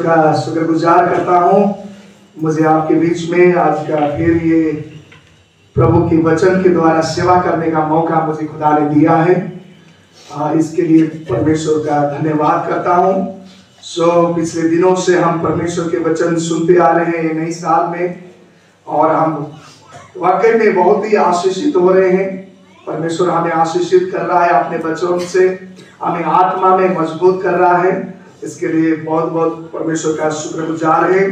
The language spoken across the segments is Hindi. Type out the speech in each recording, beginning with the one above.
का शुक्रगुजार करता हूँ मुझे आपके बीच में आज का फिर ये प्रभु के वचन के द्वारा सेवा करने का मौका मुझे खुदा ने दिया है। इसके लिए परमेश्वर का धन्यवाद करता हूँ। पिछले दिनों से हम परमेश्वर के वचन सुनते आ रहे हैं नई साल में, और हम वाकई में बहुत ही आशीषित हो रहे हैं। परमेश्वर हमें आशीषित कर रहा है अपने वचनों से, हमें आत्मा में मजबूत कर रहा है। इसके लिए बहुत बहुत परमेश्वर का शुक्रगुजार है।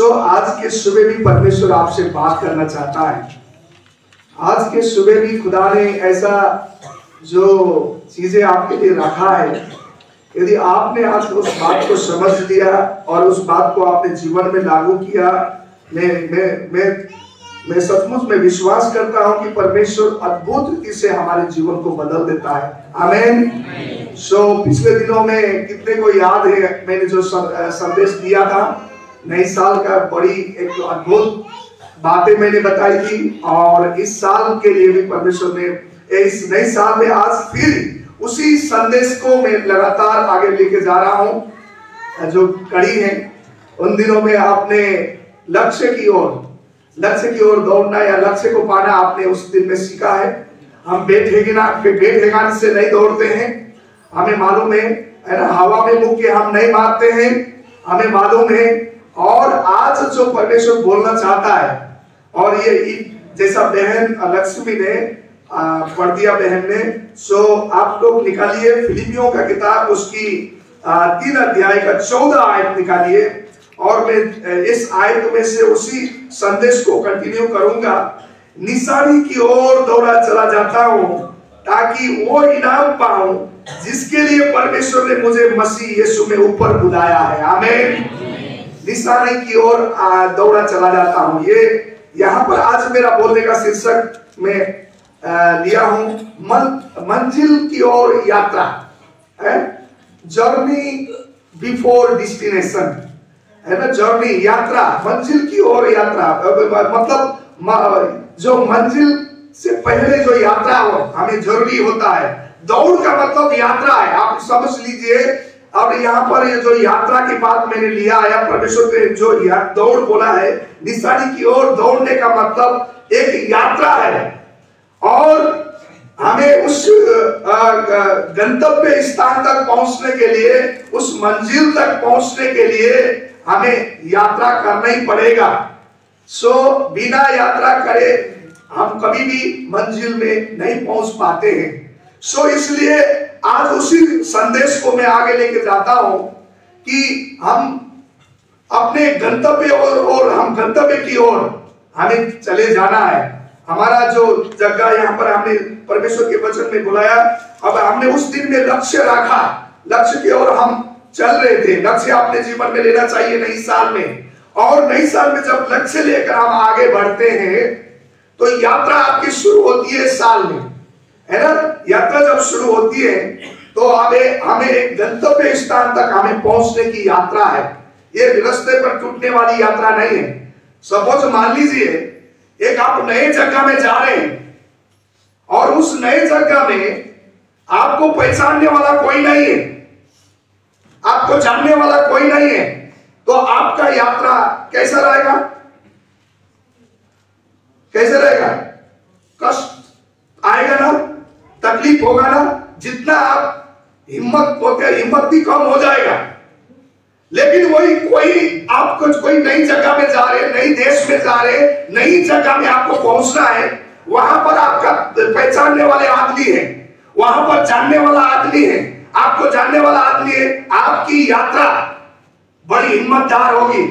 आज के सुबह भी परमेश्वर आपसे बात करना चाहता है। आज के सुबह भी खुदा ने ऐसा जो चीजें आपके लिए रखा है, यदि आपने आज उस बात को समझ लिया और उस बात को अपने जीवन में लागू किया, मैं सचमुच में विश्वास करता हूं कि परमेश्वर अद्भुत रीति से हमारे जीवन को बदल देता है। आमीन। पिछले दिनों में कितने को याद है मैंने जो संदेश दिया था नई साल का, बड़ी एक अद्भुत बातें मैंने बताई थी। और इस साल के लिए भी परमेश्वर ने इस नई साल में आज फिर उसी संदेश को मैं लगातार आगे लेके जा रहा हूं। जो कड़ी है उन दिनों में आपने लक्ष्य की ओर दौड़ना या लक्ष्य को पाना आपने उस दिन में सीखा है। हम बेठेगान से नहीं दौड़ते हैं, हमें मालूम है ना। हवा में मुक्के हम नहीं मारते हैं, हमें मालूम है। और आज जो परमेश्वर बोलना चाहता है, और ये जैसा बहन लक्ष्मी ने पढ़ दिया बहन ने, आप लोग निकालिए फिलिपियों का किताब उसकी 3 अध्याय का 14 आयत निकालिए, और मैं इस आयत में से उसी संदेश को कंटिन्यू करूंगा। निशानी की ओर दौड़ा चला जाता हूं ताकि वो इनाम पाऊं जिसके लिए परमेश्वर ने मुझे मसीह यीशु में ऊपर बुलाया है। आमीन। निशानी की ओर दौड़ा चला जाता हूं। ये यहाँ पर आज मेरा बोलने का शीर्षक में लिया हूं, मंजिल की ओर यात्रा है। जर्नी बिफोर डेस्टिनेशन है ना। जर्नी यात्रा, मंजिल की ओर यात्रा, मतलब जो मंजिल से पहले जो यात्रा हो हमें जरूरी होता है। दौड़ का मतलब यात्रा है, आप समझ लीजिए। अब यहाँ पर ये जो यात्रा की बात मैंने लिया है, परमेश्वर ने जो दौड़ बोला है, निशानी की ओर दौड़ने का मतलब एक यात्रा है। और हमें उस गंतव्य स्थान तक पहुंचने के लिए, उस मंजिल तक पहुंचने के लिए हमें यात्रा करना ही पड़ेगा। बिना यात्रा करे हम कभी भी मंजिल में नहीं पहुंच पाते हैं। इसलिए आज उसी संदेश को मैं आगे लेके जाता हूं कि हम अपने गंतव्य और हम गंतव्य की ओर हमें चले जाना है। हमारा जो जगह यहाँ पर हमने परमेश्वर के वचन में बुलाया, अब हमने उस दिन में लक्ष्य रखा, लक्ष्य की ओर हम चल रहे थे। लक्ष्य अपने जीवन में लेना चाहिए नई साल में। और नई साल में जब लक्ष्य लेकर हम आगे बढ़ते हैं तो यात्रा आपकी शुरू होती है साल में, है ना। यात्रा जब शुरू होती है तो हमें एक गंतव्य स्थान तक हमें पहुंचने की यात्रा है। ये रास्ते पर टूटने वाली यात्रा नहीं है। सपोज मान लीजिए एक आप नए जगह में जा रहे हैं और उस नए जगह में आपको पहचानने वाला कोई नहीं है, आपको जानने वाला कोई नहीं है, तो आपका यात्रा कैसा रहेगा? कैसे रहेगा? कष्ट आएगा ना, तकलीफ होगा ना। जितना आप हिम्मत भी कम हो जाएगा। लेकिन वही कोई नई जगह में जा रहे, नई देश में जा रहे, नई जगह में आपको पहुंचना है, वहां पर आपका पहचानने वाले आदमी है, वहां पर जानने वाला आदमी है, आपको जानने वाला आदमी है। आपकी यात्रा बड़ी हिम्मतदार होगी।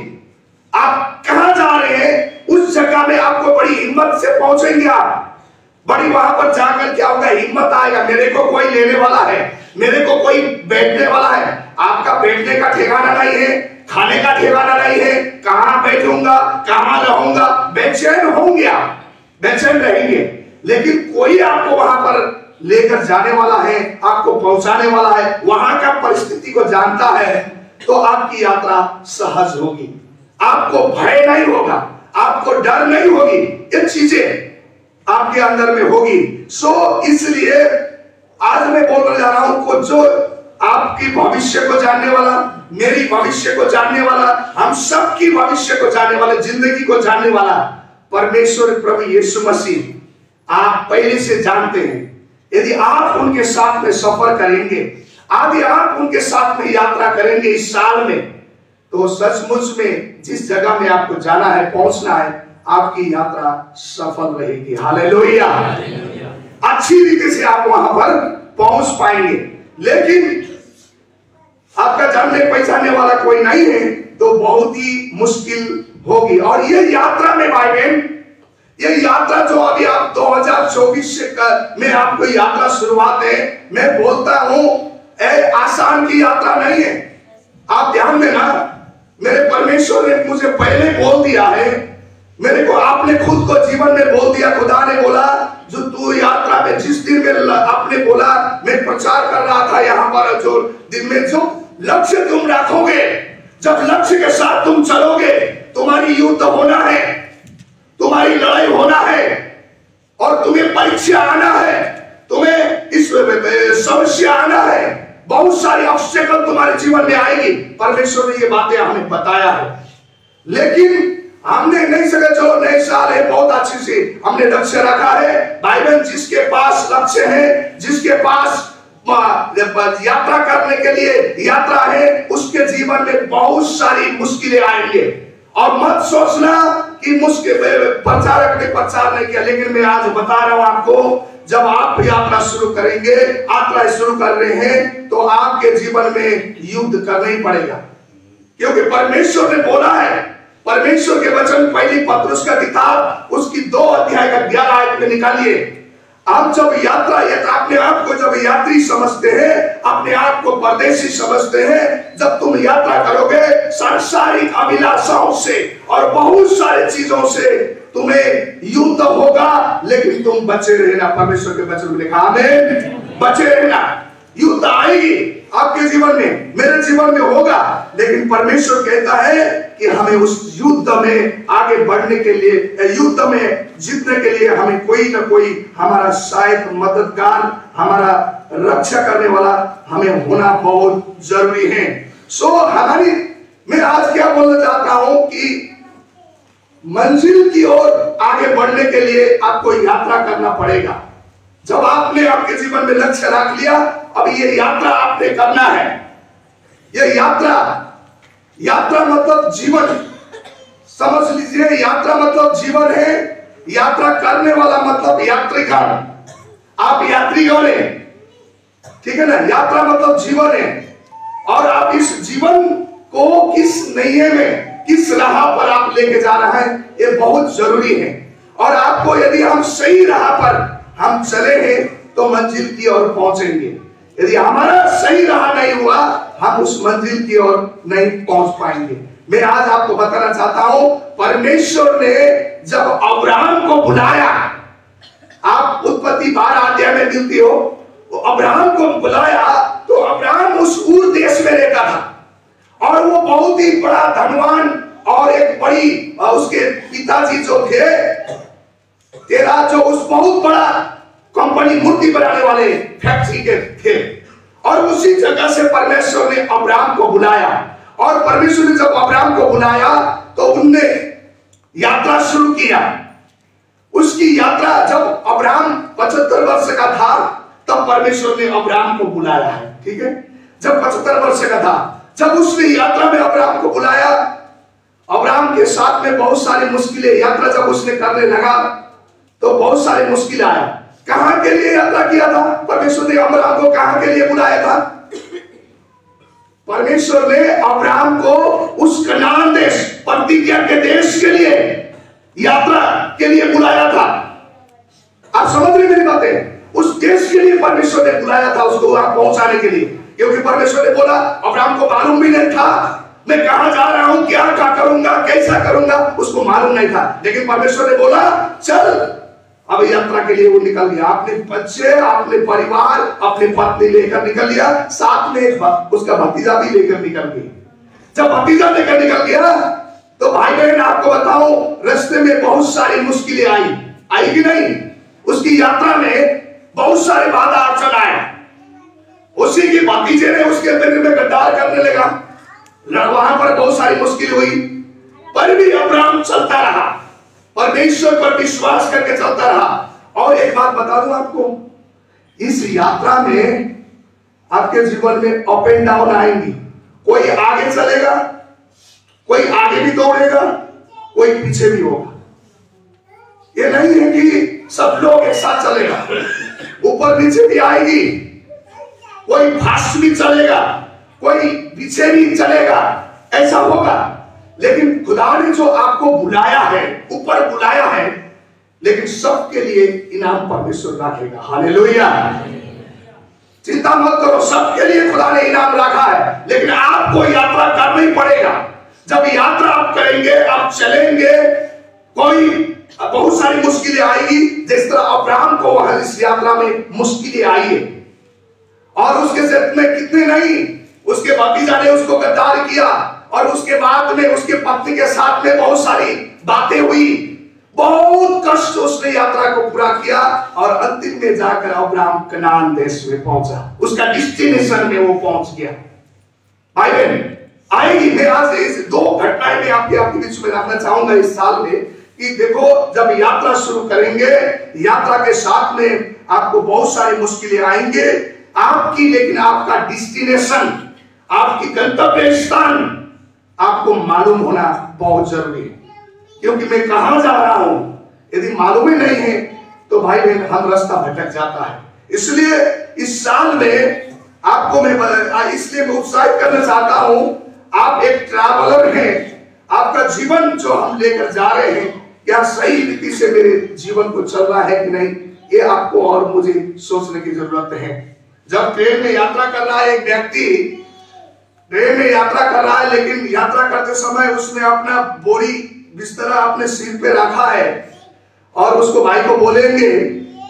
आप कहां जा रहे हैं उस जगह में आपको बड़ी हिम्मत से पहुंचेंगे। आप बड़ी वहां पर जाकर क्या होगा? हिम्मत आएगा, मेरे को कोई लेने वाला है, मेरे को कोई बैठने वाला है। आपका बैठने का ठिकाना नहीं है, खाने का ठिकाना नहीं है, कहां बैठूंगा, कहां रहूंगा, बेचैन होंगे आप, बेचैन रहेंगे। लेकिन कोई आपको वहां पर लेकर जाने वाला है, आपको पहुंचाने वाला है, वहां का परिस्थिति को जानता है, तो आपकी यात्रा सहज होगी। आपको भय नहीं होगा, आपको डर नहीं होगी। ये चीजें आपके अंदर में होगी। इसलिए आज मैं बोलने जा रहा हूं जो आपकी भविष्य को जानने वाला, मेरी भविष्य को जानने वाला, हम सबकी भविष्य को जानने वाला, जिंदगी को जानने वाला परमेश्वर प्रभु यीशु मसीह आप पहले से जानते हैं। यदि आप उनके साथ में सफर करेंगे, यदि आप उनके साथ में यात्रा करेंगे इस साल में, तो सचमुच में जिस जगह में आपको जाना है, पहुंचना है, आपकी यात्रा सफल रहेगी। हालेलुया। अच्छी रीति से आप वहां पर पहुंच पाएंगे। लेकिन आपका जानने पहचानने वाला कोई नहीं है तो बहुत ही मुश्किल होगी। और ये यात्रा में भाई बहन, ये यात्रा जो अभी आप 2024 में आपको यात्रा शुरुआत है, मैं बोलता हूं आसान की यात्रा नहीं है। आप ध्यान देना, मेरे परमेश्वर ने मुझे पहले बोल दिया है, मेरे को आपने खुद को जीवन में बोल दिया। खुदा ने बोला जो तू यात्रा में जिस दिन में आपने बोला मैं प्रचार कर रहा था यहाँ पर, जो दिन में जो लक्ष्य तुम रखोगे, जब लक्ष्य के साथ तुम चलोगे, तुम्हारी युद्ध होना है, तुम्हारी लड़ाई होना है, और तुम्हें परीक्षा आना है, तुम्हें इस समस्या आना है, बहुत सारी ऑब्स्टेकल तुम्हारे जीवन में आएगी। परमेश्वर ने ये बातें हमें बताया है, लेकिन हमने नहीं सके, चलो नए साल है, बहुत अच्छे से हमने लक्ष्य रखा है। भाई बहन, जिसके पास लक्ष्य है, जिसके पास यात्रा करने के लिए यात्रा है, उसके जीवन में बहुत सारी मुश्किलें आएंगे। और मत सोचना कि मुश्किल प्रचारक ने प्रचार नहीं किया, लेकिन मैं आज बता रहा हूं आपको, जब आप यात्रा शुरू करेंगे, यात्रा शुरू कर रहे हैं, तो आपके जीवन में युद्ध करना ही पड़ेगा, क्योंकि परमेश्वर ने बोला है। परमेश्वर के वचन पहली पत्रुस का किताब उसकी 2 अध्याय का 11 आयत में निकालिए। आप जब यात्रा अपने आप को जब यात्री समझते हैं, अपने आप को परदेशी समझते हैं, जब तुम यात्रा करोगे सांसारिक अभिलाषाओं से और बहुत सारे चीजों से तुम्हें युद्ध होगा, लेकिन तुम बचे रहना। परमेश्वर के वचन में लिखा, आमीन, बचे रहना। युद्ध आएगी आपके जीवन में, मेरे जीवन में होगा, लेकिन परमेश्वर कहता है कि हमें उस युद्ध में आगे बढ़ने के लिए, युद्ध में जीतने के लिए हमें कोई ना कोई हमारा सहायक, मददगार, हमारा रक्षा करने वाला हमें होना बहुत जरूरी है। मैं आज क्या बोलना चाहता हूं कि मंजिल की ओर आगे बढ़ने के लिए आपको यात्रा करना पड़ेगा। जब आपने आपके जीवन में लक्ष्य रख लिया, अब ये यात्रा आपने करना है। ये यात्रा मतलब जीवन, समझ लीजिए, यात्रा मतलब जीवन है। यात्रा करने वाला मतलब यात्रीगण, आप यात्रीगण हैं, ठीक है ना। यात्रा मतलब जीवन है, और आप इस जीवन को किस नैये में, किस राह पर आप लेके जा रहे हैं, ये बहुत जरूरी है। और आपको यदि हम सही राह पर हम चले हैं तो मंजिल की ओर पहुंचेंगे। यदि हमारा सही राह नहीं हुआ, हम उस मंजिल की ओर नहीं पहुंच पाएंगे। मैं आज आपको बताना चाहता हूं, परमेश्वर ने जब अब्राहम को बुलाया, आप उत्पत्ति 12 अध्याय में मिलती हो, तो अब्राहम को बुलाया, तो अब्राहम उस ऊर देश में रहता था, और वो बहुत ही बड़ा धनवान, और एक बड़ी उसके पिताजी जो थे तेरा, जो उस बहुत बड़ा कंपनी मूर्ति बनाने वाले फैक्ट्री के थे। और उसी जगह से परमेश्वर ने अब्राहम को बुलाया, और परमेश्वर ने जब अब्राहम को बुलाया तो उनने यात्रा शुरू किया। उसकी यात्रा जब अब्राहम 75 वर्ष का था, तब परमेश्वर ने अब्राहम को बुलाया है, ठीक है। जब 75 वर्ष का था, जब उसने यात्रा में अब्राहम को बुलाया, अब्राहम के साथ में बहुत सारी मुश्किलें, यात्रा जब उसने करने लगा तो बहुत सारी मुश्किल आया। कहां के लिए यात्रा किया था? परमेश्वर ने अब्राहम को कहां के लिए बुलाया था? परमेश्वर ने अब्राहम को उस कनान देश, प्रतिज्ञा के देश के लिए, यात्रा के लिए बुलाया था। आप समझ रहे मेरी बातें? उस देश के लिए परमेश्वर ने बुलाया था, उसको वहां पहुंचाने के लिए। क्योंकि परमेश्वर ने बोला, अब्राहम को मालूम भी नहीं था मैं कहां जा रहा हूं, क्या करूंगा, कैसा करूंगा, उसको मालूम नहीं था। लेकिन परमेश्वर ने बोला चल, अब यात्रा के लिए वो निकल गया। अपने बच्चे, अपने परिवार, अपनी पत्नी लेकर निकल गया, साथ में उसका भतीजा भी लेकर निकल गया। जब भतीजा लेकर निकल गया तो भाई बहन आपको बताऊं, रास्ते में बहुत सारी मुश्किलें आई कि नहीं? उसकी यात्रा में बहुत सारे बाधा अड़चन आए। उसी के भतीजे ने उसके दिल में गद्दार करने लगा, वहां पर बहुत सारी मुश्किल हुई, पर भी अब्राहम चलता रहा, परमेश्वर पर विश्वास करके चलता रहा। और एक बात बता दूं आपको, इस यात्रा में आपके जीवन में अप एंड डाउन आएंगी। कोई आगे चलेगा, कोई आगे भी दौड़ेगा, कोई पीछे भी होगा। ये नहीं है कि सब लोग एक साथ चलेगा, ऊपर नीचे भी आएगी, कोई फास्ट भी चलेगा, कोई पीछे भी चलेगा, ऐसा होगा। लेकिन खुदा ने जो आपको बुलाया है, ऊपर बुलाया है, लेकिन सबके लिए इनाम परमेश्वर रखेगा। हालेलुया। चिंता मत करो, सबके लिए खुदा ने इनाम रखा है, लेकिन आपको यात्रा करना ही पड़ेगा। जब यात्रा आप करेंगे, आप चलेंगे, कोई बहुत सारी मुश्किलें आएगी, जिस तरह अब्राहम को वहां इस यात्रा में मुश्किलें आई है। और उसके साथ में कितने नहीं, उसके भतीजा ने उसको गद्दार किया, और उसके बाद में उसके पत्नी के साथ में बहुत सारी बातें हुई, बहुत कष्ट उसने यात्रा को पूरा किया, और अंतिम में जाकर अब्राहम कनान देश में पहुंचा, उसका डेस्टिनेशन में वो पहुंच गया। भाई बहन आएगी, मैं आज इस दो घटनाएं में आपके बीच में रखना चाहूंगा इस साल में, कि देखो जब यात्रा शुरू करेंगे, यात्रा के साथ में आपको बहुत सारी मुश्किलें आएंगे आपकी, लेकिन आपका डेस्टिनेशन, आपकी गंतव्य स्थान आपको मालूम होना बहुत जरूरी है। क्योंकि मैं कहां जा रहा हूं यदि मालूम ही नहीं है तो भाई बहन हम रास्ता भटक जाता है। इसलिए इस साल में आपको मैं इसलिए मैं उत्साहित करना चाहता हूं, आप एक ट्रैवलर हैं, आपका जीवन जो हम लेकर जा रहे हैं क्या सही रीति से मेरे जीवन को चल रहा है कि नहीं, ये आपको और मुझे सोचने की जरूरत है। जब ट्रेन में यात्रा कर रहा है एक व्यक्ति, ट्रेन में यात्रा कर रहा है, लेकिन यात्रा करते समय उसने अपना बोरी बिस्तरा अपने सिर पे रखा है, और उसको भाई को बोलेंगे,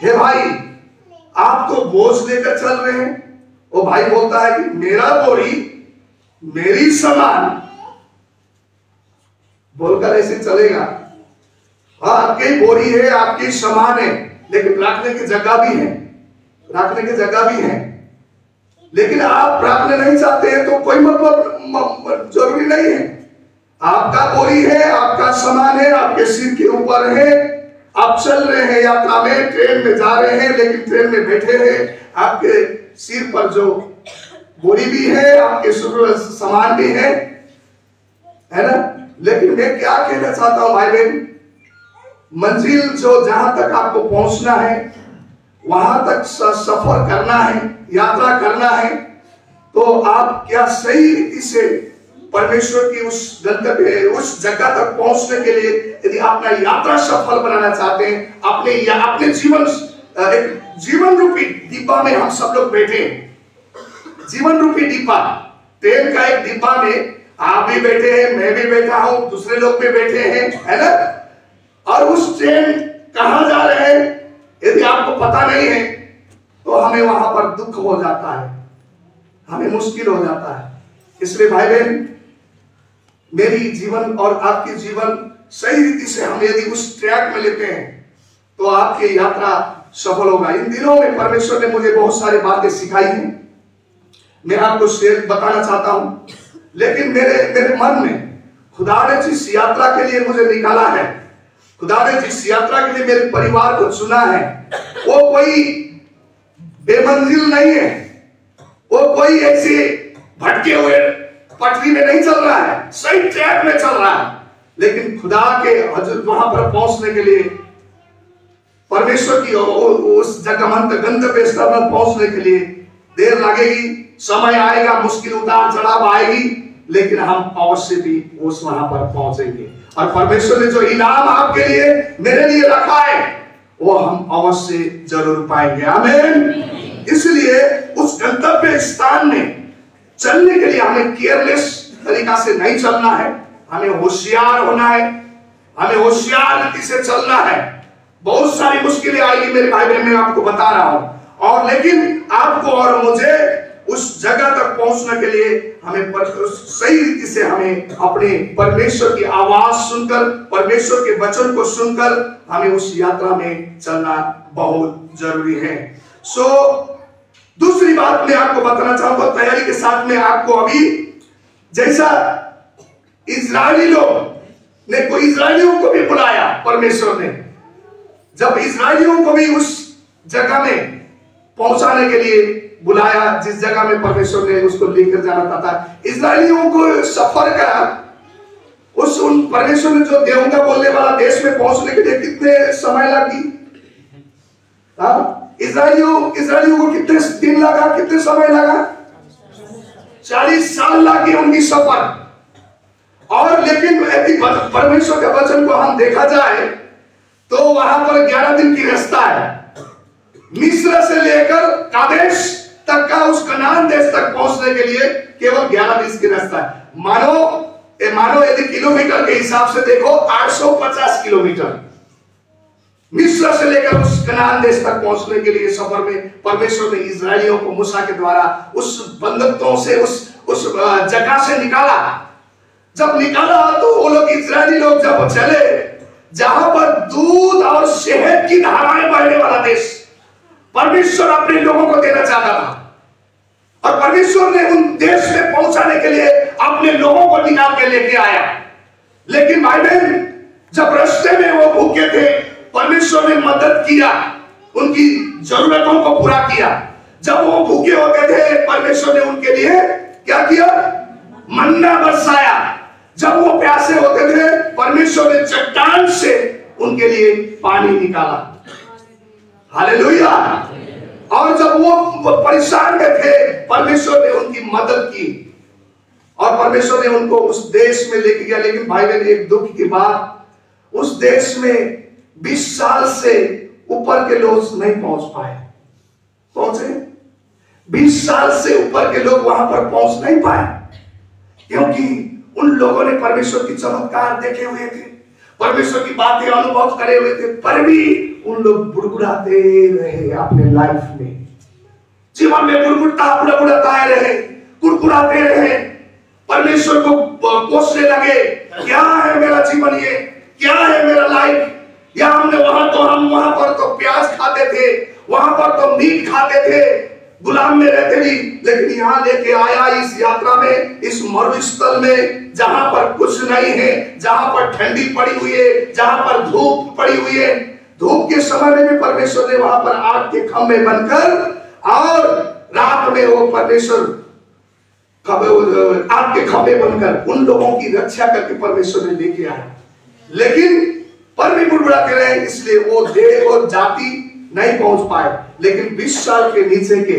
हे भाई आप तो बोझ लेकर चल रहे हैं। वो भाई बोलता है कि मेरा बोरी, मेरी सामान, बोलकर ऐसे चलेगा। हाँ आपकी बोरी है, आपकी सामान है, लेकिन रखने की जगह भी है, रखने की जगह भी है, लेकिन आप रखने नहीं चाहते हैं तो कोई मतलब जरूरी नहीं है। आपका बोरी है, आपका सामान है, आपके सिर के ऊपर है, आप चल रहे हैं यात्रा में, ट्रेन में जा रहे हैं, लेकिन ट्रेन में बैठे हैं, आपके सिर पर जो बोरी भी है, आपके सामान भी है ना। लेकिन मैं क्या कहना चाहता हूं भाई बहन, मंजिल जो जहां तक आपको पहुंचना है, वहां तक सफर करना है, यात्रा करना है, तो आप क्या सही रीति से परमेश्वर की उस गंतव्य, उस जगह तक पहुंचने के लिए यदि अपना यात्रा सफल बनाना चाहते हैं, अपने जीवन, एक जीवन रूपी डिब्बा में हम सब लोग बैठे हैं। जीवन रूपी डिब्बा, ट्रेन का एक डिब्बा में आप भी बैठे हैं, मैं भी बैठा हूं, दूसरे लोग भी बैठे हैं, है ना। और उस ट्रेन कहां जा रहे हैं यदि आपको पता नहीं है तो हमें वहां पर दुख हो जाता है, हमें मुश्किल हो जाता है। इसलिए भाई बहन, मेरी जीवन और आपकी जीवन सही रीति से हम यदि उस ट्रैक में लेते हैं तो आपकी यात्रा सफल होगा। इन दिनों में परमेश्वर ने मुझे बहुत सारी बातें सिखाई हैं, मैं आपको शेयर बताना चाहता हूं, लेकिन मेरे मन में खुदा ने जिस यात्रा के लिए मुझे निकाला है, खुदा ने जिस यात्रा के लिए मेरे परिवार को चुना है, वो कोई बेमंजिल नहीं है, वो कोई ऐसे भटके हुए पटरी में नहीं चल रहा है, सही ट्रैक में चल रहा है। लेकिन खुदा के वहां पर पहुंचने के लिए, परमेश्वर की उस जगह गंतव्य स्थल पर पहुंचने के लिए देर लगेगी, समय आएगा, मुश्किल उतार चढ़ाव आएगी, लेकिन हम अवश्य भी उस वहां पर पहुंचेंगे। और परमेश्वर ने जो इनाम आपके लिए, मेरे लिए रखा है, वो हम अवश्य जरूर पाएंगे। आमीन। इसलिए उस गंतव्य स्थान में चलने के लिए हमें केयरलेस तरीका से नहीं चलना है, हमें होशियार होना है, हमें होशियार रीति से चलना है। बहुत सारी मुश्किलें आएगी मेरे भाई बहन, मैं आपको बता रहा हूं, और लेकिन आपको और मुझे उस जगह तक पहुंचने के लिए हमें सही रीति से हमें अपने परमेश्वर की आवाज सुनकर, परमेश्वर के वचन को सुनकर हमें उस यात्रा में चलना बहुत जरूरी है। दूसरी बात मैं आपको बताना चाहूंगा, तैयारी के साथ में आपको अभी जैसा इजरायली लोग ने को इजरायलियों को भी बुलाया परमेश्वर ने, जब इजरायलियों को भी उस जगह में पहुंचाने के लिए बुलाया जिस जगह में परमेश्वर ने उसको लेकर जाना था, इजरायलियों को सफर का उन परमेश्वर ने जो देवूंगा बोलने वाला देश में पहुंचने के लिए कितने समय लगी? इजरायलियों को कितने दिन लगा, कितने समय लगा? 40 साल लगे उनकी सफर। और लेकिन यदि परमेश्वर के वचन को हम देखा जाए तो वहां पर 11 दिन की रास्ता है। मिस्र से लेकर कादेश तक का उस कनान देश तक पहुंचने के लिए केवल 11 दिन की रास्ता है। मानो यदि किलोमीटर के हिसाब से देखो 850 किलोमीटर मिस्र से लेकर उस कनान देश तक पहुंचने के लिए सफर में परमेश्वर ने इजरायलियों को मूसा के द्वारा उस बंधकों से उस जगह से निकाला। जब निकाला तो वो लोग इजरायली लोग जब चले जहां पर दूध और शहद की धाराएं बहने वाला देश परमेश्वर अपने लोगों को देना चाहता था, और परमेश्वर ने उन देश में पहुंचाने के लिए अपने लोगों को निकाल के लेके आया। लेकिन भाई बहन, जब रास्ते में वो भूखे थे परमेश्वर ने मदद किया, उनकी जरूरतों को पूरा किया। जब वो भूखे होते थे परमेश्वर ने उनके लिए क्या किया? मन्ना बरसाया। जब वो प्यासे होते थे परमेश्वर ने चट्टान से उनके लिए पानी निकाला। हालेलुया। और जब वो परेशान में थे परमेश्वर ने उनकी मदद की और परमेश्वर ने उनको उस देश में लेके गया। लेकिन भाई बहन, एक दुख की बात, उस देश में 20 साल से ऊपर के लोग नहीं पहुंच पाए। पहुंचे 20 साल से ऊपर के लोग वहां पर पहुंच नहीं पाए, क्योंकि उन लोगों ने परमेश्वर की चमत्कार देखे हुए थे, परमेश्वर की बातें अनुभव करे हुए थे, पर भी उन लोग बुड़बुड़ाते रहे अपने लाइफ में, जीवन में बुड़बुड़ाते रहे, कुड़कुड़ाते रहे, परमेश्वर को कोसने लगे, क्या है मेरा जीवन, ये क्या है मेरा लाइफ। या हम वहां पर तो प्याज खाते थे, वहां पर तो मीट खाते थे, गुलाम में रहते भी, लेकिन यहाँ लेके आया इस यात्रा में, इस मरुस्थल में जहां पर कुछ नहीं है, जहां पर ठंडी पड़ी हुई है, जहां पर धूप पड़ी हुई है। धूप के समय में भी परमेश्वर ने वहां पर आग के खंभे बनकर, और रात में वो परमेश्वर आग के खंभे बनकर उन लोगों की रक्षा करके परमेश्वर ने लेके आया। लेकिन पर भी बुड़बुड़ाते रहे, इसलिए वो देश और जाति नहीं पहुंच पाए। लेकिन 20 साल के नीचे के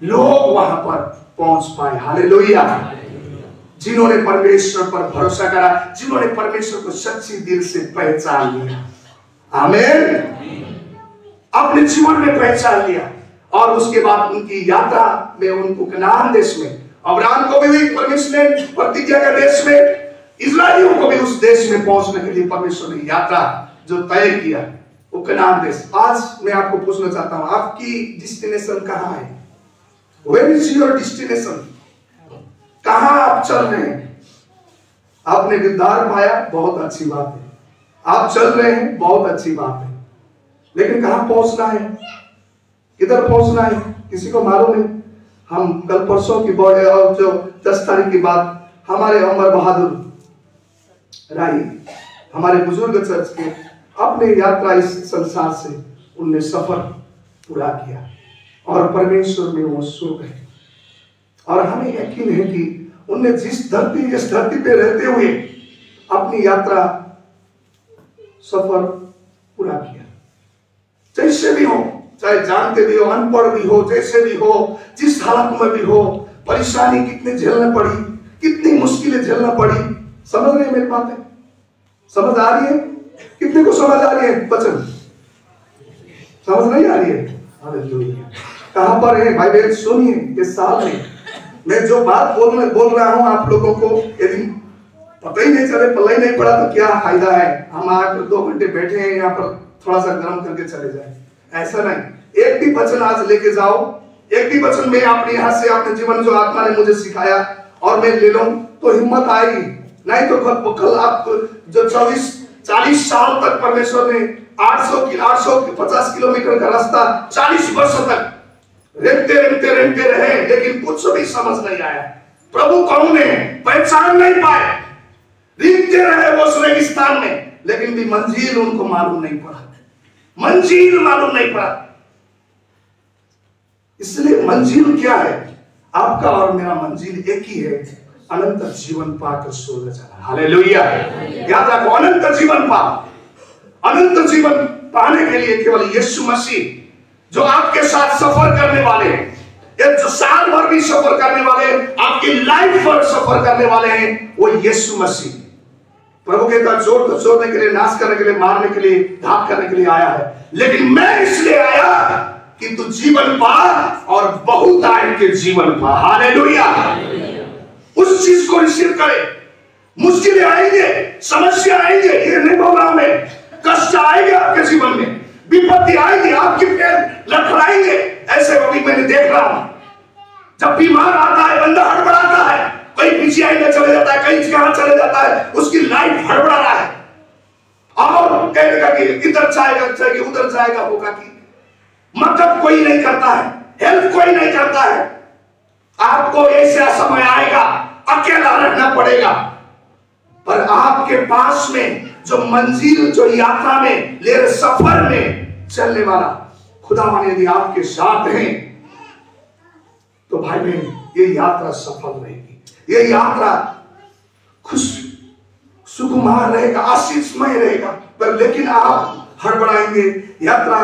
लोग वहां पर पहुंच पाए। हालेलुया। जिन्होंने परमेश्वर पर भरोसा करा, जिन्होंने परमेश्वर को सच्ची दिल से पहचान लिया, आमीन, अपने जीवन में पहचान लिया। और उसके बाद उनकी यात्रा में उनको कनान देश में, अब्राहम को भी परमेश्वर ने प्रतिज्ञा के देश में, इजरायलियों को भी उस देश में पहुंचने के लिए परमेश्वर ने यात्रा जो तय किया, वो कनान देश। आज मैं आपको पूछना चाहता हूं, आपकी डेस्टिनेशन कहां है? Where is your destination? कहां आप चल रहे हैं? आपने दिलदार पाया, बहुत अच्छी बात है, आप चल रहे हैं, बहुत अच्छी बात है, लेकिन कहां पहुंचना है, किधर पहुंचना है, किसी को मालूम है? हम कल परसों की बॉडी और जो 10 तारीख की बात, हमारे अमर बहादुर राय, हमारे बुजुर्ग चर्च के, अपने यात्रा इस संसार से उनने सफर पूरा किया और परमेश्वर में वो सो गए। और हमें यकीन है कि उनने इस धरती पे रहते हुए अपनी यात्रा सफर पूरा किया। जैसे भी हो, चाहे जानते भी हो, अनपढ़ भी हो, जैसे भी हो, जिस हालत में भी हो, परेशानी कितनी झेलना पड़ी, कितनी मुश्किलें झेलना पड़ी। समझ रहे हैं मेरी बातें? समझ आ रही है? कितने को समझ आ रही है? वचन समझ नहीं आ रही है? हालेलुया। कहां पर है भाई बहन? सुनिए, इस साल में मैं जो बात बोल रहा हूं आप लोगों को, यदि पता ही नहीं चले, पल्ला ही नहीं पड़ा, तो क्या फायदा है? हम आकर 2 घंटे बैठे हैं यहाँ पर, थोड़ा सा गर्म करके चले जाए, ऐसा नहीं। एक भी वचन आज लेके जाओ, एक भी वचन में अपने यहाँ से अपने जीवन जो आत्मा ने मुझे सिखाया और मैं ले लूं तो हिम्मत आएगी। नहीं तो कल आप जो 40 साल तक परमेश्वर ने 850 किलोमीटर का रास्ता 40 वर्षों तक रेंगते रहे, लेकिन कुछ भी समझ नहीं आया। प्रभु कौन है पहचान नहीं पाए, रीतते रहे वो उस रेगिस्तान में, लेकिन भी मंजिल उनको मालूम नहीं पड़ा, मंजिल मालूम नहीं पड़ा। इसलिए मंजिल क्या है? आपका और मेरा मंजिल एक ही है, अनंत जीवन पाकर स्वर्ग जाना। हालेलुया। याद रखो, अनंत जीवन पा, अनंत जीवन पाने के लिए केवल यीशु मसीह जो आपके साथ सफर करने वाले हैं, जो साल भर भी सफर करने वाले हैं, आपकी लाइफ भर सफर करने वाले हैं, वो यीशु मसीह। प्रभु कहता जोड़ने के लिए, नाश करने के लिए, मारने के लिए, घात करने के लिए आया है, लेकिन मैं इसलिए आया कि तू जीवन पा और बहुत आय के जीवन पा। हालेलुया। उस चीज को रिसीव करे। मुश्किलें आएंगे, समस्या आएंगे, ये नहीं बोल रहा मैं, कष्ट आएंगे आपके जीवन में, विपत्ति आएगी, आपके पैर लड़खड़ाएंगे। ऐसे अभी मैंने देख रहा हूं, जब बीमार आता है बंदा हड़बड़ाता है, कहीं पीजीआई में चले जाता है, कहीं कहां चले जाता है, उसकी लाइफ हड़बड़ा रहा है और कहेगा कि इधर जाएगा उधर जाएगा, होगा कि मतलब कोई नहीं करता है, हेल्प कोई नहीं करता है। आपको ऐसा समय आएगा अकेला रहना पड़ेगा, पर आपके पास में जो मंजिल, जो यात्रा में ले रहे सफर में चलने वाला खुदावन यदि आपके साथ हैं तो भाई बहन ये यात्रा सफल रहेगी, ये यात्रा खुश सुकुमार रहेगा, आशीषमय रहेगा। पर लेकिन आप हड़बड़ाएंगे यात्रा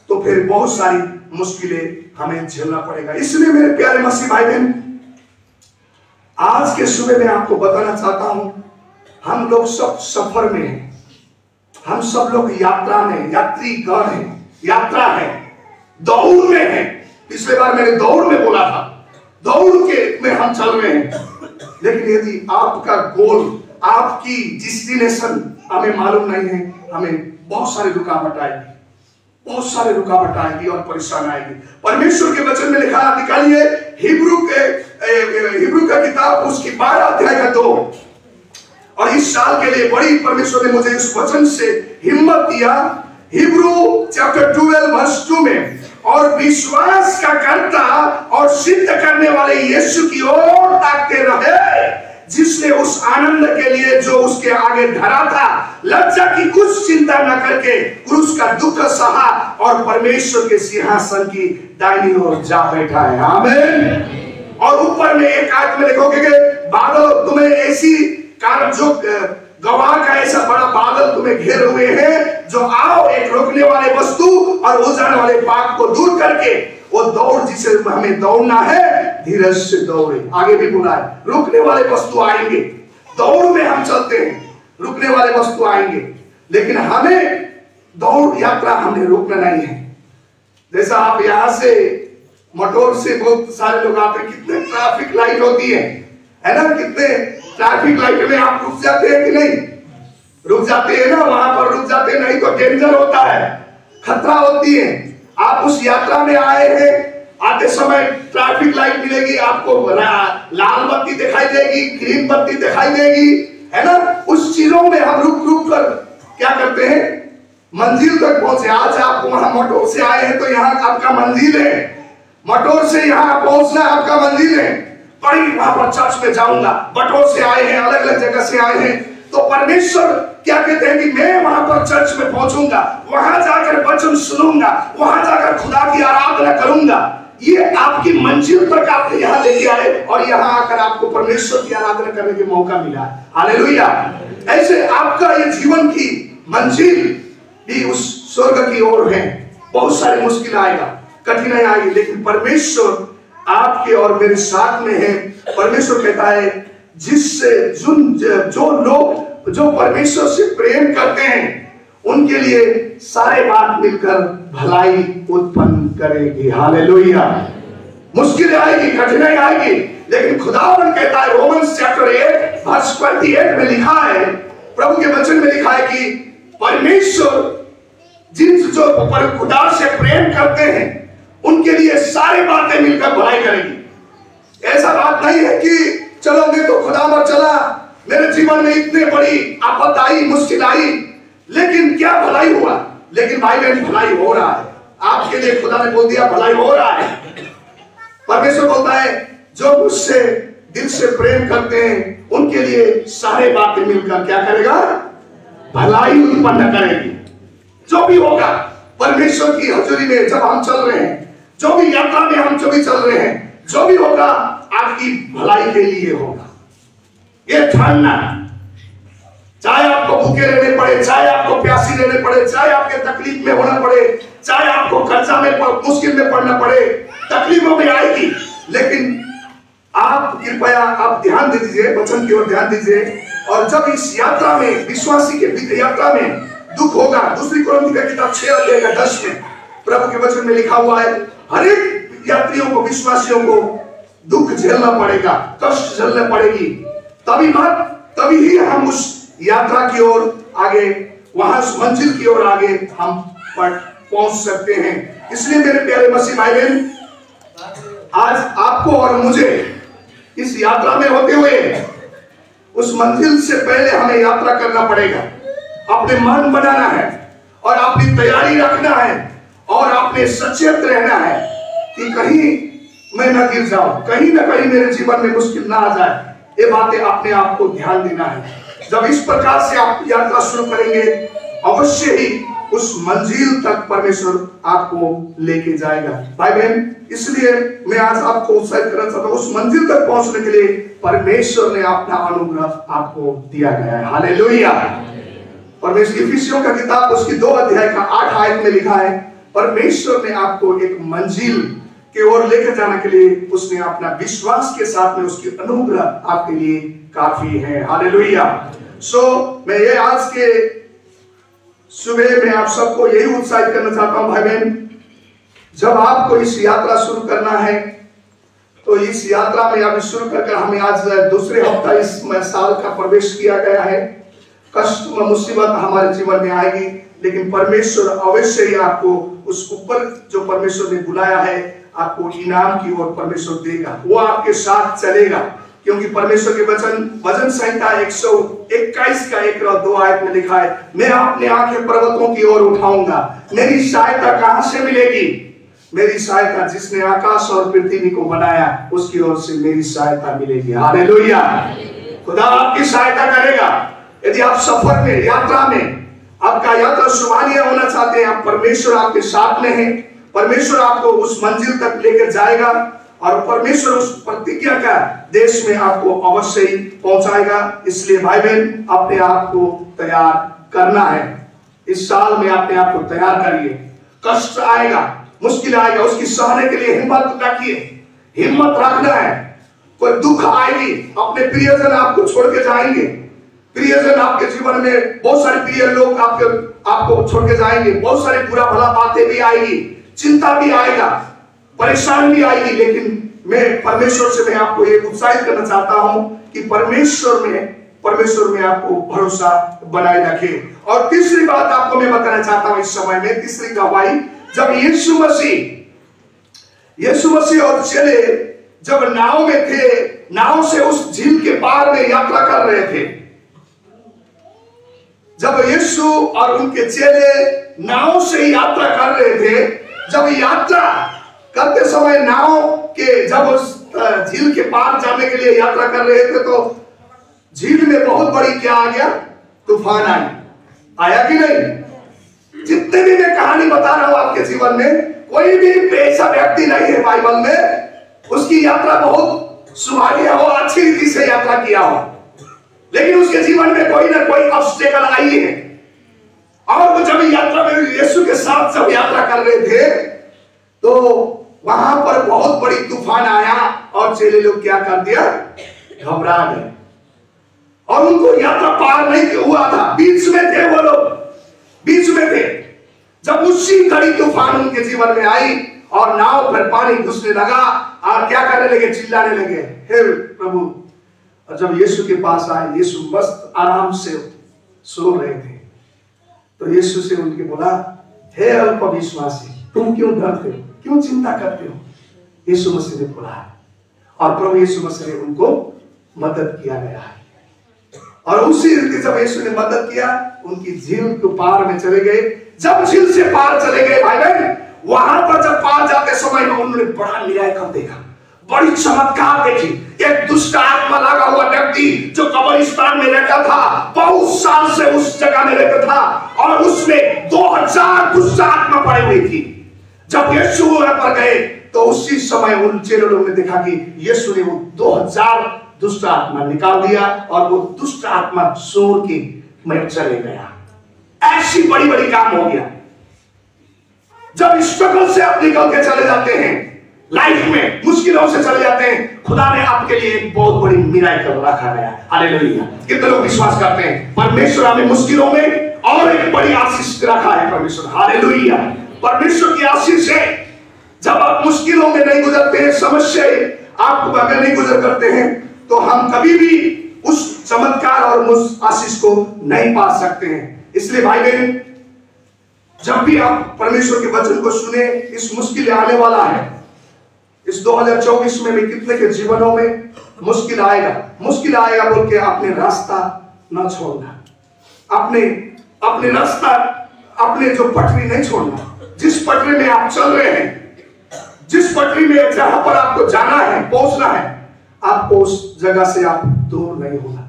तो फिर बहुत सारी मुश्किलें हमें झेलना पड़ेगा। इसलिए मेरे प्यारे मसीह भाई बहन, आज के सुबह में आपको बताना चाहता हूं, हम लोग सब सफर में हैं, हम सब लोग यात्रा में, यात्री गण हैं, यात्रा है, दौड़ में हैं। पिछले बार मैंने दौड़ में बोला था, दौड़ के में हम चल रहे हैं। लेकिन यदि आपका गोल, आपकी डेस्टिनेशन हमें मालूम नहीं है, हमें बहुत सारे रुकावट आएगी, बहुत सारे रुकावट आएगी और परेशान आएगी। परमेश्वर के वचन में लिखा, निकालिए हिब्रू का किताब उसकी 12 अध्याय का 2। और इस साल के लिए बड़ी परमेश्वर ने मुझे इस वचन से हिम्मत दिया। हिब्रू चैप्टर 12 वर्स 2 में, और विश्वास का कर्ता और सिद्ध करने वाले यीशु की ओर ताकते रहे, जिसने उस आनंद के लिए जो उसके आगे धरा था लज्जा की कुछ चिंता न करके क्रूस का दुख सहा और परमेश्वर के सिंहासन की दाहिनी ओर जा बैठा है। आमीन। और ऊपर में एक आयत में देखोगे कि बादल तुम्हें ऐसी कारण, जो गवाह का ऐसा बड़ा बादल तुम्हें घेरे हुए हैं, जो आओ एक रोकने वाले वस्तु और उलझाने वाले पाप को दूर करके वो दौड़ जिसे हमें दौड़ना है धीरज से दौड़े। आगे भी बोला है, रुकने वाले वस्तु आएंगे, दौड़ में हम चलते हैं, रुकने वाले वस्तु आएंगे, लेकिन हमें दौड़ यात्रा हमें रुकना नहीं है। जैसा आप यहाँ से मोटर से बहुत सारे लोग आते हैं, कितने ट्रैफिक लाइट होती है ना, कितने ट्रैफिक लाइट में आप रुक जाते हैं कि नहीं? रुक जाते हैं ना, वहां पर रुक जाते हैं, नहीं तो डेंजर होता है, खतरा होती है। आप उस यात्रा में आए हैं, आते समय ट्रैफिक लाइट मिलेगी, आपको लाल बत्ती दिखाई देगी, ग्रीन बत्ती दिखाई देगी, है ना। उस चीजों में हम रुक कर क्या करते हैं, मंजिल तक पहुंचे। आज आप वहां मोटोर से आए हैं तो यहाँ आपका मंजिल है, मोटोर से यहाँ पहुंचना आपका मंजिल है। बड़ी वहां पर चर्च में जाऊंगा, बटोर से आए हैं, अलग अलग जगह से आए हैं, तो परमेश्वर क्या कहते हैं कि मैं वहां पर चर्च में पहुंचूंगा, वहां जाकर वचन सुनूंगा, वहां जाकर खुदा की आराधना करूंगा। ये आपकी मंजिल तक आपके यहाँ लेके आए और यहाँ आकर आपको परमेश्वर की आराधना करने का मौका मिला। हालेलुया। ऐसे आपका ये जीवन की मंजिल भी उस स्वर्ग की ओर है। बहुत सारी मुश्किल आएगा, कठिनाई आएगी, लेकिन परमेश्वर आपके और मेरे साथ में है। परमेश्वर कहता है जिससे जो लोग जो परमेश्वर से प्रेम करते हैं उनके लिए सारे बात मिलकर भलाई उत्पन्न करेगी। हालेलुया। मुश्किलें आएगी, कठिनाई आएगी, लेकिन खुदावन कहता है, रोमन्स चैप्टर 8 वर्स 28 में लिखा है, प्रभु के वचन में लिखा है कि परमेश्वर जिन जो खुदा से प्रेम करते हैं उनके लिए सारी बातें मिलकर भलाई करेगी। ऐसा बात नहीं है कि चलो मैं तो खुदा मर चला, मेरे जीवन में इतने बड़ी आफत आई, मुश्किल आई, लेकिन क्या भलाई हुआ? लेकिन भाई बहन भलाई हो रहा है आपके लिए। खुदा ने बोल दिया भलाई हो रहा है। परमेश्वर बोलता है जो मुझसे दिल से प्रेम करते हैं, उनके लिए सारे बातें मिलकर क्या करेगा? भलाई उत्पन्न करेगी। जो भी होगा परमेश्वर की हजूरी में जब हम चल रहे हैं, जो भी यात्रा में हम जो भी चल रहे हैं, जो भी होगा आपकी भलाई के लिए होगा, ये ठानना। चाहे आपको भूखे रहने पड़े, चाहे आपको प्यासी रहने पड़े, चाहे आपके तकलीफ में होना पड़े, चाहे आपको कर्जा में मुश्किल में पड़ना पड़े, तकलीफों में आएगी, लेकिन आप कृपया आप ध्यान दे दीजिए, वचन की ओर ध्यान दीजिए। और जब इस यात्रा में, विश्वासी के यात्रा में दुख होगा, दूसरी कोरिन्थियों की किताब 6:10 में प्रभु के वचन में लिखा हुआ है, हर एक यात्रियों को, विश्वासियों को दुख झेलना पड़ेगा, कष्ट झेलना पड़ेगी, तभी ही हम उस यात्रा की ओर आगे, वहां उस मंजिल की ओर आगे हम पहुंच सकते हैं। इसलिए मेरे प्यारे मसीह भाई बहन, आज आपको और मुझे इस यात्रा में होते हुए उस मंजिल से पहले हमें यात्रा करना पड़ेगा। अपने मन बनाना है और अपनी तैयारी रखना है और अपने सचेत रहना है कि कहीं मैं न गिर जाऊं, कहीं ना कहीं मेरे जीवन में मुश्किल ना आ जाए। ये बातें अपने आप को ध्यान देना है। जब इस प्रकार से आप यात्रा शुरू करेंगे, अवश्य ही उस मंजिल तक परमेश्वर आपको लेके जाएगा। भाई बहन, इसलिए मैं आज आपको उत्साहित करना चाहता हूं, उस मंजिल तक पहुंचने के लिए परमेश्वर ने अपना अनुग्रह आपको दिया गया है। हालेलुया। परमेश्वर इफिसियों का किताब उसकी 2 अध्याय का 8 आयत में लिखा है, परमेश्वर ने आपको एक मंजिल की ओर लेकर जाने के लिए उसने अपना विश्वास के साथ में उसकी अनुग्रह आपके लिए काफी है। हालेलुया। मैं ये आज के सुबह में आप सबको यही उत्साहित करना चाहता हूं भाई बहन, जब आपको इस यात्रा शुरू करना है तो इस यात्रा में अभी शुरू करके हमें आज दूसरे हफ्ता इस साल का प्रवेश किया गया है। कष्ट व मुसीबत हमारे जीवन में आएगी, लेकिन परमेश्वर अवश्य ही आपको उस ऊपर जो परमेश्वर ने बुलाया है, आपको इनाम की ओर परमेश्वर देगा, वो आपके साथ चलेगा। क्योंकि परमेश्वर के वचन, भजन संहिता 121 का 1 और 2 आयत में लिखा है, मैं अपने आंखें पर्वतों की ओर उठाऊंगा, मेरी सहायता कहां से मिलेगी? मेरी सहायता जिसने आकाश और पृथ्वी को बनाया, उसकी ओर से मेरी सहायता मिलेगी। हालेलुया। खुदा आपकी सहायता करेगा। यदि आप सफर में, यात्रा में, आपका यात्रा शुभानीय होना चाहते हैं, आप परमेश्वर आपके साथ में है, परमेश्वर आपको उस मंजिल तक लेकर जाएगा और परमेश्वर उस प्रतिज्ञा का देश में आपको अवश्य ही पहुंचाएगा। इसलिए भाई बहन, अपने आप को तैयार करना है। इस साल में अपने आप को तैयार करिए। कष्ट आएगा, मुश्किल आएगा, उसकी सहने के लिए हिम्मत रखिए, हिम्मत रखना है। कोई दुख आएगी, अपने प्रियजन आपको छोड़ के जाएंगे, प्रियजन आपके जीवन में, बहुत सारे प्रिय लोग आपको छोड़ के जाएंगे, बहुत सारी बुरा भला बातें भी आएगी, चिंता भी आएगा, परेशानी भी आएगी, लेकिन मैं परमेश्वर से मैं आपको ये उत्साहित करना चाहता हूं कि परमेश्वर में आपको भरोसा बनाए रखे। और तीसरी बात आपको मैं बताना चाहता हूं इस समय में, तीसरी गवाही, जब यीशु मसीह और चेले जब नाव में थे, नाव से उस झील के पार में यात्रा कर रहे थे, जब यीशु और उनके चेले नाव से यात्रा कर रहे थे, जब यात्रा करते समय नाव के जब उस झील के पार जाने के लिए यात्रा कर रहे थे, तो झील में बहुत बड़ी क्या आ गया? तूफान आया कि नहीं? जितने भी मैं कहानी बता रहा हूं आपके जीवन में, कोई भी ऐसा व्यक्ति नहीं है बाइबल में उसकी यात्रा बहुत सुहानी हो, अच्छी रीति से यात्रा किया हो, लेकिन उसके जीवन में कोई ना कोई ऑब्स्टेकल आई है। और वो जब यात्रा में यीशु के साथ जब यात्रा कर रहे थे, तो वहां पर बहुत बड़ी तूफान आया और चेले लोग क्या कर दिया? घबरा गए और उनको यात्रा पार नहीं हुआ था। बीच में थे वो लोग, बीच में थे। जब उसी घड़ी तूफान उनके जीवन में आई और नाव पर पानी घुसने लगा और क्या करने लगे? चिल्लाने लगे, हे प्रभु। और जब यीशु के पास आए, यीशु मस्त आराम से सो रहे थे, तो यीशु से उनके बोला, हे अल्पविश्वासी, तुम क्यों डरते हो, क्यों चिंता करते हो? यीशु मसीह ने बोला और प्रभु यीशु मसीह ने उनको मदद किया गया है। और उसी रीति जब यीशु ने मदद किया, उनकी झील को पार में चले गए। जब झील से पार चले गए भाई बहन, वहां पर जब पार जाते समय में उन्होंने बड़ा न्याय कर देखा, बड़ी चमत्कार देखी। एक दुष्ट आत्मा लगा हुआ व्यक्ति जो कब्रिस्तान में रहता था, बहुत साल से उस जगह में रहता था, और उसमें 2000 दुष्ट आत्मा पड़ी हुई थी। जब यीशु वहां पर गए तो उसी समय उन चेलों ने देखा कि यीशु ने वो 2000 दुष्ट आत्मा निकाल दिया और वो दुष्ट आत्मा सूर की में चले गया। ऐसी बड़ी बड़ी काम हो गया। जब स्ट्रगल से आप निकल के चले जाते हैं, लाइफ में मुश्किलों से चले जाते हैं, खुदा ने आपके लिए एक बहुत बड़ी मिराकल रखा गया। हालेलुया। कितने लोग विश्वास करते हैं परमेश्वर हमें मुश्किलों में और एक बड़ी आशीष रखा है परमेश्वर। हालेलुया। परमेश्वर की आशीष है। जब आप मुश्किलों में नहीं गुजरते हैं, समस्या आपको अगर नहीं गुजर करते हैं, तो हम कभी भी उस चमत्कार और उस आशीष को नहीं पा सकते हैं। इसलिए भाई बहन, जब भी आप परमेश्वर के वचन को सुने, इस मुश्किल आने वाला है। इस 2024 में भी कितने के जीवनों में मुश्किल आएगा बोल के आपने रास्ता न छोड़ना, अपने रास्ता, अपने जो पटरी नहीं छोड़ना। जिस पटरी में आप चल रहे हैं, जिस पटरी में जहां पर आपको जाना है, पहुंचना है, आपको उस जगह से आप दूर नहीं होना,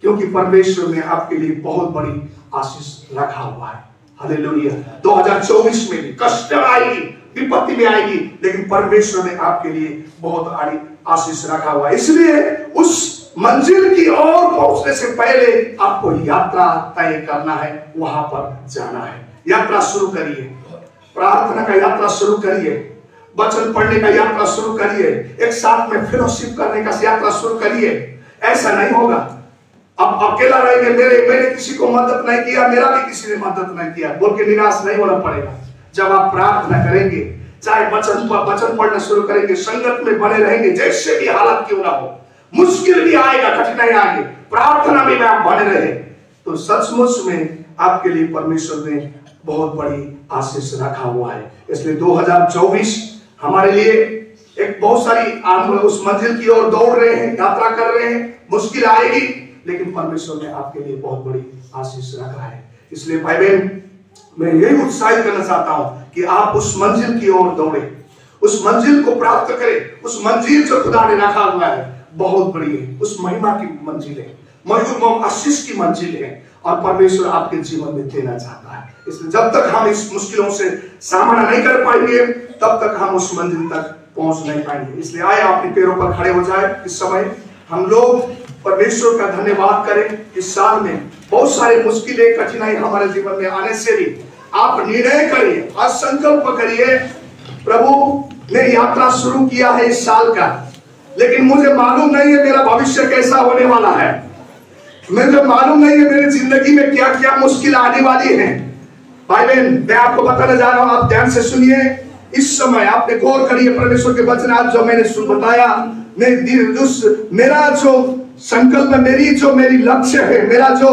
क्योंकि परमेश्वर ने आपके लिए बहुत बड़ी आशीष रखा हुआ है। हालेलुया। 2024 में भी कष्ट आएगी, विपत्ति में आएगी, लेकिन परमेश्वर ने आपके लिए बहुत बड़ी आशीष रखा हुआ है। इसलिए उस मंजिल की ओर पहुंचने से पहले आपको यात्रा तय करना है, वहां पर जाना है। यात्रा शुरू करिए, प्रार्थना का यात्रा शुरू करिए, वचन पढ़ने का यात्रा शुरू करिए, एक साथ में फेलोशिप करने का यात्रा शुरू करिए। ऐसा नहीं होगा अब अकेला रहेंगे, मैंने किसी को मदद नहीं किया, मेरा भी किसी ने मदद नहीं किया बोल के निराश नहीं होना पड़ेगा। जब आप प्रार्थना करेंगे, चाहे वचन पढ़ना शुरू करेंगे, संगत में बने रहेंगे, जैसे भी हालत क्यों ना हो, मुश्किल भी आएगा, कठिनाई आएगी, प्रार्थना में आप बने रहे, तो सचमुच में आपके लिए परमेश्वर ने बहुत बड़ी आशीष रखा हुआ है। इसलिए 2024 हमारे लिए एक बहुत सारी उस मंजिल की ओर दौड़ रहे हैं, यात्रा कर रहे हैं। मुश्किल आएगी, लेकिन परमेश्वर ने आपके लिए बहुत बड़ी आशीष रखा है। इसलिए भाई बहन, मैं यही उत्साहित करना चाहता हूं कि आप उस मंजिल की ओर दौड़े, उस मंजिल को प्राप्त करें। उस मंजिल जो खुदा ने रखा हुआ है बहुत बड़ी है, उस महिमा की मंजिल है, आशीष की मंजिल है, और परमेश्वर आपके जीवन में देना चाहता है। इसलिए जब तक हम इस मुश्किलों से सामना नहीं कर पाएंगे, तब तक हम उस मंजिल तक पहुंच नहीं पाएंगे। इसलिए आए अपने पैरों पर खड़े हो जाए। इस समय हम लोग परमेश्वर का धन्यवाद करें। इस साल में बहुत सारे मुश्किलें, कठिनाई हमारे जीवन में आने से भी आप निर्णय करिए, आज संकल्प करिए, प्रभु ने यात्रा शुरू किया है इस साल का, लेकिन मुझे मालूम नहीं है मेरा भविष्य कैसा होने वाला है, मुझे मालूम नहीं है मेरी जिंदगी में क्या क्या मुश्किल आने वाली है। भाई बहन, मैं आपको बताने जा रहा हूं, आप ध्यान से सुनिए। इस समय आपने गौर करिए परमेश्वर के वचन, आज जो मैंने बताया, मेरा जो संकल्प है, मेरी लक्ष्य है, मेरा जो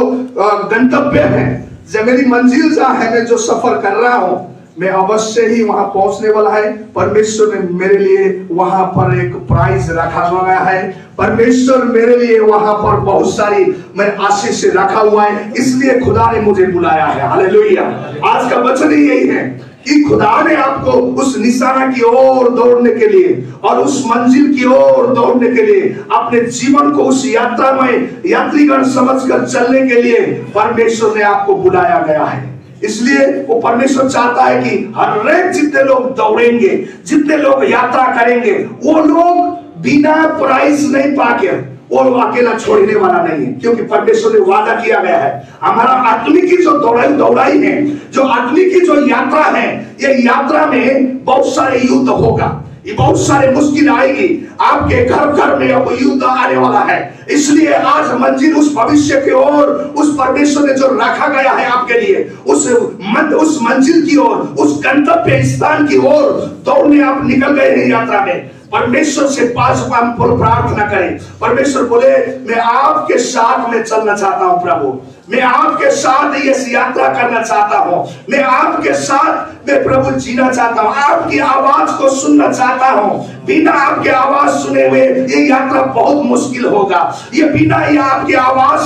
गंतव्य है, जो मेरी मंजिल जहां है, मैं जो सफर कर रहा हूं, मैं अवश्य ही वहां पहुंचने वाला है। परमेश्वर ने मेरे लिए वहां पर एक प्राइज रखा हुआ है। परमेश्वर मेरे लिए वहां पर बहुत सारी मैं आशीष रखा हुआ है, इसलिए खुदा ने मुझे बुलाया है। हालेलुया। आज का वचन ही यही है कि खुदा ने आपको उस निशाना की ओर दौड़ने के लिए और उस मंजिल की ओर दौड़ने के लिए, अपने जीवन को उस यात्रा में यात्रीगण समझकर चलने के लिए परमेश्वर ने आपको बुलाया गया है। इसलिए वो परमेश्वर चाहता है कि हर एक जितने लोग दौड़ेंगे, जितने लोग यात्रा करेंगे, वो लोग बिना प्राइज नहीं पाके वो अकेला छोड़ने वाला नहीं है, क्योंकि परमेश्वर ने वादा किया गया है। हमारा आत्मिक की जो दौड़ाई है, जो आत्मिक की जो यात्रा है, ये यात्रा में बहुत सारे युद्ध होगा, ये बहुत सारे मुश्किल आएगी, आपके घर घर में अब युद्ध आने वाला है। इसलिए आज मंजिल उस भविष्य की ओर, उस परमेश्वर ने जो रखा गया है आपके लिए, उस मंजिल की ओर, उस गंतव्य स्थान की ओर दौड़ने आप निकल गए हैं यात्रा में। परमेश्वर से प्रार्थना करें, परमेश्वर बोले मैं आपके साथ में चलना चाहता हूं प्रभु, मैं आपके साथ ये यात्रा करना चाहता हूं, मैं आपके साथ मैं प्रभु जीना चाहता हूं, आपकी आवाज को सुनना चाहता हूं। बिना आपके आवाज सुने हुए ये यात्रा बहुत मुश्किल होगा। ये बिना ये आपकी आवाज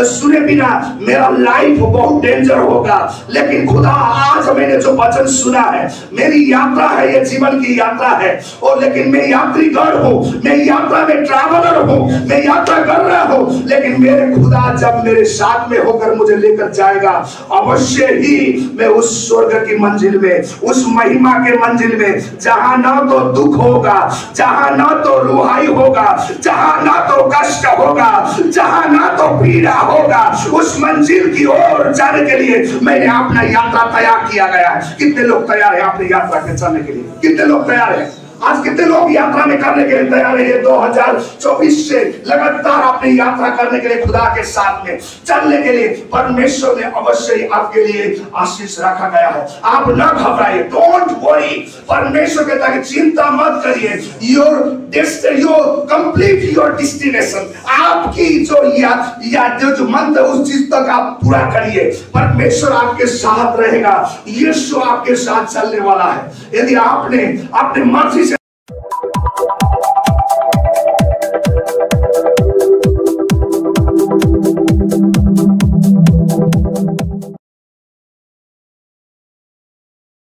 सुने बिना मेरा लाइफ बहुत डेंजर होगा। लेकिन खुदा आज मैंने जो वचन सुना है, मेरी यात्रा है, ये जीवन की यात्रा है। और लेकिन मैं यात्रीगण हूं, मैं यात्रा में ट्रैवलर हूं, मैं यात्रा कर रहा हूं। लेकिन मेरे खुदा जब मेरे साथ में होकर मुझे लेकर जाएगा, अवश्य ही मैं उस स्वर्ग की मंजिल में, उस महिमा के मंजिल में, जहां ना तो दुख होगा, जहां ना तो रुहाई होगा, जहां ना तो कष्ट होगा, जहां ना तो पीड़ा होगा, उस मंजिल की ओर जाने के लिए मैंने अपना यात्रा तैयार किया गया है। कितने लोग तैयार हैं अपनी यात्रा के चलने के लिए? कितने लोग तैयार हैं? आज कितने लोग यात्रा में करने के लिए तैयार है? ये 2024 से लगातार अपनी यात्रा करने के लिए, खुदा के साथ में चलने के लिए परमेश्वर ने अवश्य ही आपके लिए आशीष रखा गया है। आप न घबराइए, डोंट वरी। परमेश्वर कहता है चिंता मत करिए, योर कंप्लीट योर डेस्टिनेशन, आपकी जो मंत्र उस चीज तक आप पूरा करिए। परमेश्वर आपके साथ रहेगा, यीशु आपके साथ चलने वाला है। यदि आपने अपने मर्जी से